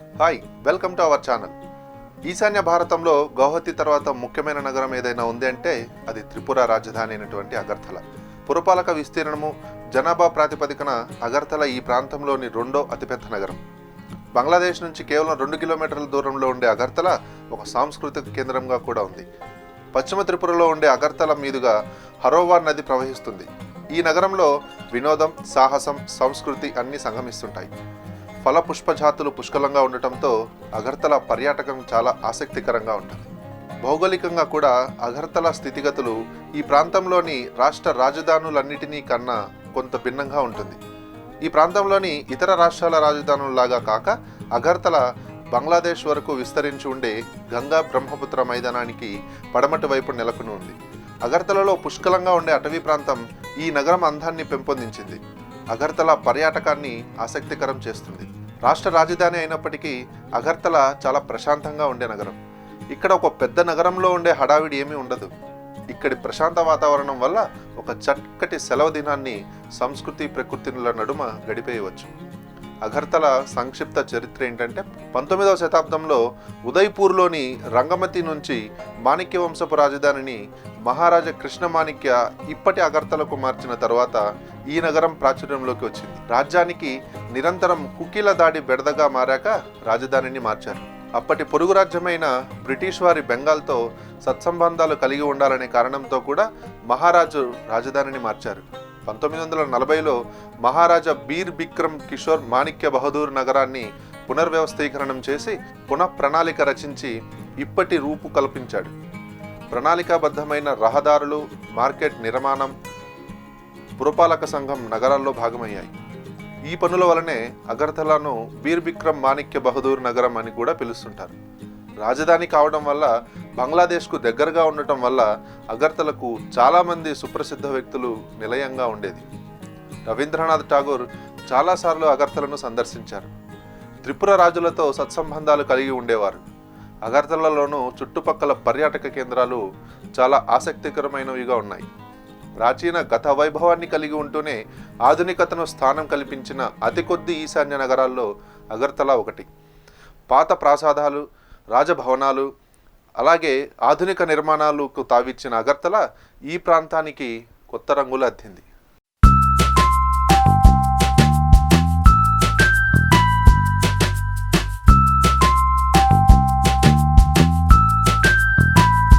Hi, welcome to our channel. ఈశాన్య భారతంలో గౌహతి తర్వాత ముఖ్యమైన నగరం ఏదైనా ఉంది అంటే అది త్రిపుర రాజధాని అయినటువంటి అగర్తల. పురపాలక విస్తీర్ణము, జనాభా ప్రాతిపదికన అగర్తల ఈ ప్రాంతంలోని రెండో అతిపెద్ద నగరం. బంగ్లాదేశ్ నుంచి కేవలం 2 కిలోమీటర్ల దూరంలో ఉండే అగర్తల ఒక సాంస్కృతిక కేంద్రంగా కూడా ఉంది. పశ్చిమ త్రిపురలో ఉండే అగర్తల మీదుగా హరోవార్ నది ప్రవహిస్తుంది. ఈ నగరంలో వినోదం, సాహసం, సంస్కృతి అన్నీ సంగమిస్తుంటాయి. ఫల పుష్పజాతులు పుష్కలంగా ఉండటంతో అగర్తల పర్యాటకం చాలా ఆసక్తికరంగా ఉంటుంది. భౌగోళికంగా కూడా అగర్తల స్థితిగతులు ఈ ప్రాంతంలోని రాష్ట్ర రాజధానులన్నిటినీ కన్నా కొంత భిన్నంగా ఉంటుంది. ఈ ప్రాంతంలోని ఇతర రాష్ట్రాల రాజధానుల్లాగా కాక అగర్తల బంగ్లాదేశ్ వరకు విస్తరించి ఉండే గంగా బ్రహ్మపుత్ర మైదానానికి పడమటి వైపు నెలకొని ఉంది. అగర్తలలో పుష్కలంగా ఉండే అటవీ ప్రాంతం ఈ నగరం అందాన్ని పెంపొందించింది. అగర్తల పర్యాటకాన్ని ఆసక్తికరం చేస్తుంది. రాష్ట్ర రాజధాని అయినప్పటికీ అగర్తల చాలా ప్రశాంతంగా ఉండే నగరం. ఇక్కడ ఒక పెద్ద నగరంలో ఉండే హడావిడి ఏమీ ఉండదు. ఇక్కడి ప్రశాంత వాతావరణం వల్ల ఒక చక్కటి సెలవు దినాన్ని సంస్కృతి ప్రకృతిల నడుమ గడిపేయవచ్చు. అగర్తల సంక్షిప్త చరిత్ర ఏంటంటే 19వ శతాబ్దంలో ఉదయ్పూర్లోని రంగమతి నుంచి మాణిక్య వంశపు రాజధానిని మహారాజా కృష్ణ మాణిక్య ఇప్పటి అగర్తలకు మార్చిన తర్వాత ఈ నగరం ప్రాచుర్యంలోకి వచ్చింది. రాజ్యానికి నిరంతరం కుకీల దాడి బెడదగా మారాక రాజధానిని మార్చారు. అప్పటి పొరుగు రాజ్యమైన బ్రిటిష్ వారి బెంగాల్తో సత్సంబంధాలు కలిగి ఉండాలనే కారణంతో కూడా మహారాజు రాజధానిని మార్చారు. 1940లో మహారాజా బీర్ బిక్రమ్ కిషోర్ మాణిక్య బహదూర్ నగరాన్ని పునర్వ్యవస్థీకరణం చేసి పునఃప్రణాళిక రచించి ఇప్పటి రూపు కల్పించాడు. ప్రణాళికాబద్ధమైన రహదారులు, మార్కెట్ నిర్మాణం, పురపాలక సంఘం నగరాల్లో భాగమయ్యాయి. ఈ పనుల వలనే అగర్తలను బీర్ బిక్రమ్ మాణిక్య బహదూర్ నగరం అని కూడా పిలుస్తుంటారు. రాజధాని కావడం వల్ల, బంగ్లాదేశ్కు దగ్గరగా ఉండటం వల్ల అగర్తలకు చాలామంది సుప్రసిద్ధ వ్యక్తులు నిలయంగా ఉండేది. రవీంద్రనాథ్ ఠాగూర్ చాలాసార్లు అగర్తలను సందర్శించారు. త్రిపుర రాజులతో సత్సంబంధాలు కలిగి ఉండేవారు. అగర్తలలోనూ చుట్టుపక్కల పర్యాటక కేంద్రాలు చాలా ఆసక్తికరమైనవిగా ఉన్నాయి. ప్రాచీన గత వైభవాన్ని కలిగి ఉంటూనే ఆధునికతను స్థానం కల్పించిన అతి కొద్ది ఈశాన్య నగరాల్లో అగర్తల ఒకటి. పాత ప్రాసాదాలు, రాజభవనాలు, అలాగే ఆధునిక నిర్మాణాలకు తావిచ్చిన అగర్తల ఈ ప్రాంతానికి కొత్త రంగులు అద్దింది.